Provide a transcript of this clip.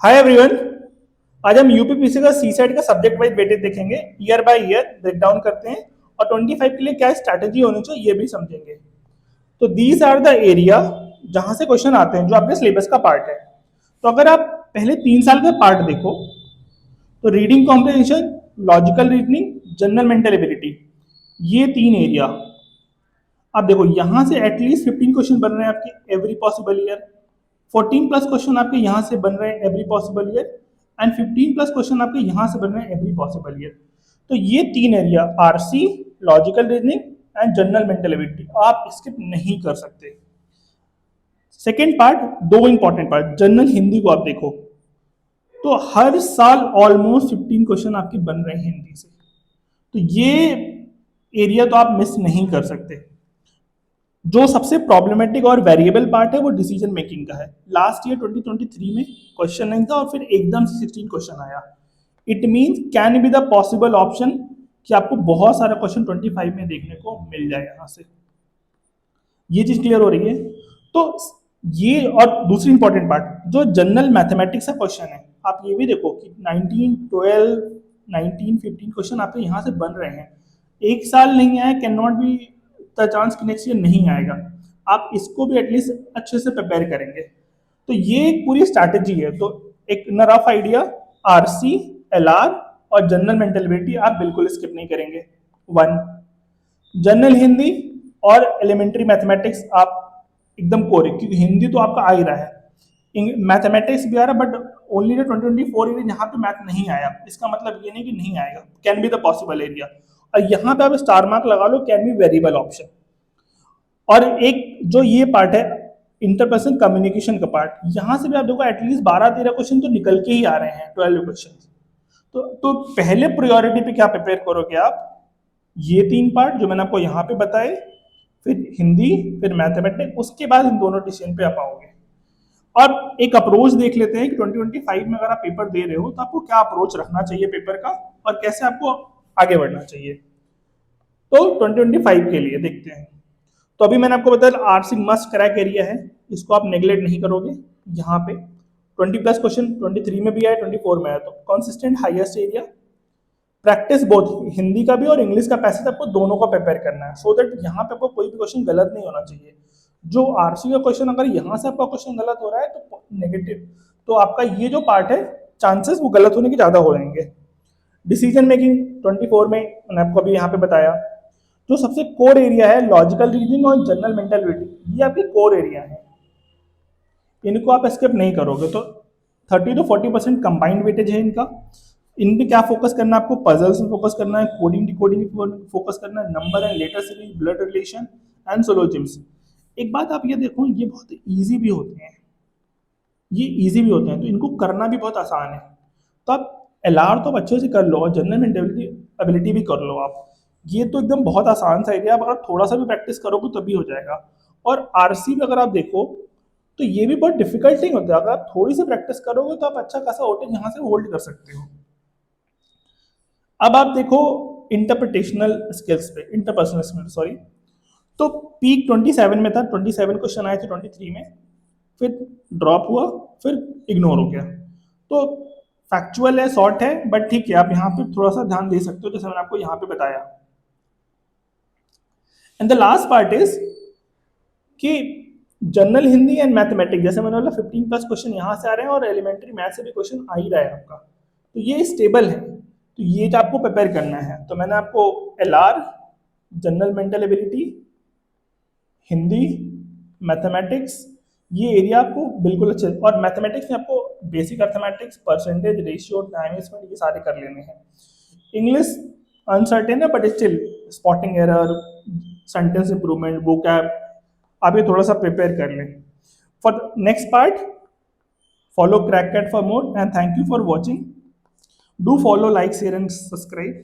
Hi everyone. आज हम UPPC का सी साइड का सब्जेक्ट वाइज वेटेज देखेंगे, year by year break down करते हैं और 25 के लिए क्या स्ट्रैटेजी होनी चाहिए ये भी समझेंगे। तो दीज आर द एरिया जहां से क्वेश्चन आते हैं जो आपके सिलेबस का पार्ट है। तो अगर आप पहले 3 साल का पार्ट देखो तो reading comprehension, logical reasoning, general mental ability, ये 3 एरिया आप देखो यहां से एटलीस्ट 15 क्वेश्चन बन रहे हैं आपके every possible year. 14 plus question आपके यहाँ से बन रहे हैं every possible year and 15 plus question आपके यहाँ से बन रहे हैं एवरी पॉसिबल ईयर। तो ये 3 area RC, logical reasoning and general mental ability आप स्किप नहीं कर सकते। सेकेंड पार्ट, दो इंपॉर्टेंट पार्ट, जनरल हिंदी को आप देखो तो हर साल ऑलमोस्ट 15 क्वेश्चन आपके बन रहे हैं हिंदी से। तो ये एरिया तो आप मिस नहीं कर सकते। जो सबसे प्रॉब्लमेटिक और वेरिएबल पार्ट है वो डिसीजन मेकिंग का है। लास्ट ईयर 2023 में क्वेश्चन नहीं था और फिर एकदम से 16 क्वेश्चन आया। It means can be the possible option कि आपको बहुत सारा क्वेश्चन 25 में देखने को मिल जाए यहां से। ये चीज क्लियर हो रही है। तो ये और दूसरी इंपॉर्टेंट पार्ट जो जनरल मैथमेटिक्स का क्वेश्चन है, आप ये भी देखो कि 19, 12, 19, 15 क्वेश्चन आपके यहाँ से बन रहे हैं। एक साल नहीं आया can not be the chance कि नेक्स्ट ईयर नहीं आएगा। आप इसको भी एटलीस्ट अच्छे से प्रिपेयर करेंगे। तो ये एक पूरी स्ट्रैटेजी है। तो एक रफ आइडिया, आरसी, एलआर और जनरल मेंटल एबिलिटी आप बिल्कुल स्किप नहीं करेंगे। 1, जनरल हिंदी और एलिमेंट्री मैथमेटिक्स आप एकदम कोरे, क्योंकि हिंदी तो आपका आ ही रहा है, मैथमेटिक्स भी आ रहा है, बट ओनली जो 2024 एरिया जहाँ पे मैथ नहीं आया, इसका मतलब ये नहीं कि नहीं आएगा, can be the possible area. और यहाँ पे आप स्टार मार्क लगा लो, कैन बी वेरिएबल ऑप्शन। और एक जो ये पार्ट है इंटरपर्सनल कम्युनिकेशन का पार्ट, यहाँ से भी आप देखो एटलीस्ट 12-13 क्वेश्चन तो निकल के ही आ रहे हैं, 12 क्वेश्चन। तो पहले प्रायोरिटी पे क्या प्रिपेयर करोगे आप, ये 3 पार्ट जो मैंने आपको यहाँ पे बताए, फिर हिंदी, फिर मैथमेटिक्स, उसके बाद इन दोनों डिसीजन पे आप आओगे। और एक अप्रोच देख लेते हैं कि 2025 में अगर आप पेपर दे रहे हो तो आपको क्या अप्रोच रखना चाहिए पेपर का और कैसे आपको आगे बढ़ना चाहिए। तो 2025 के लिए देखते हैं। तो अभी मैंने आपको बताया आरसी मस्ट क्रैक एरिया है, इसको आप नेग्लेक्ट नहीं करोगे। यहाँ पे 20 प्लस क्वेश्चन 23 में भी आया, 24 में आया, तो consistent highest area. Practice both Hindi का भी और इंग्लिश का पैसेज आपको दोनों का प्रिपेयर करना है, सो दैट यहाँ पे आपको कोई भी क्वेश्चन गलत नहीं होना चाहिए। जो आरसी का क्वेश्चन अगर यहाँ से आपका क्वेश्चन गलत हो रहा है तो नेगेटिव, तो आपका ये जो पार्ट है चांसेस वो गलत होने के ज्यादा हो जाएंगे। डिसीजन मेकिंग 24 में मैंने आपको अभी यहाँ पे बताया। जो सबसे कोर एरिया है लॉजिकल रीजनिंग और जनरल मेंटल एबिलिटी, ये आपके कोर एरिया है, इनको आप स्किप नहीं करोगे। तो 30 to 40% कंबाइंड वेटेज है इनका। इन पे क्या फोकस करना है आपको, पजल्स में फोकस करना है, कोडिंग डिकोडिंग फोकस करना है, number and letter series, blood relation and syllogisms. एक बात आप ये देखो, ये बहुत इजी भी होते हैं, ये इजी भी होते हैं, तो इनको करना भी बहुत आसान है। तो आप एलआर तो अच्छे से कर लो और जनरल मेंटल एबिलिटी भी कर लो आप। ये तो एकदम बहुत आसान सा एरिया, आप अगर थोड़ा सा भी प्रैक्टिस करोगे तभी हो जाएगा। और आरसी में अगर आप देखो तो ये भी बहुत डिफिकल्ट नहीं होता, अगर आप थोड़ी सी प्रैक्टिस करोगे तो आप अच्छा खासा वोटेज यहाँ से होल्ड कर सकते हो। अब आप देखो इंटरप्रिटेशनल स्किल्स पे, इंटरपर्सनल स्किल्स सॉरी। तो पीक 27 में था, 27 क्वेश्चन आए थे 23 में, फिर ड्रॉप हुआ, फिर इग्नोर हो गया। तो फैक्चुअल है, शॉर्ट है, बट ठीक है, आप यहाँ पे थोड़ा सा ध्यान दे सकते हो जैसे मैंने आपको यहाँ पे बताया। And the last part is कि जनरल हिंदी एंड मैथमेटिक्स, जैसे मैंने बोला 15 प्लस क्वेश्चन यहाँ से आ रहे हैं और एलिमेंट्री मैथ से भी क्वेश्चन आ ही रहा है आपका, तो ये स्टेबल है। तो ये जो आपको प्रिपेयर करना है, तो मैंने आपको LR, general mental ability, Hindi, mathematics, ये एरिया आपको बिल्कुल अच्छे, और मैथमेटिक्स में आपको basic arithmetics, percentage, ratio, time spend, ये सारे कर लेने हैं। इंग्लिश अनसर्टेन है but still spotting error, sentence improvement, vocab आप ये थोड़ा सा प्रिपेयर कर लें। For next part follow crackcat for more and thank you for watching. Do follow, like, share and subscribe.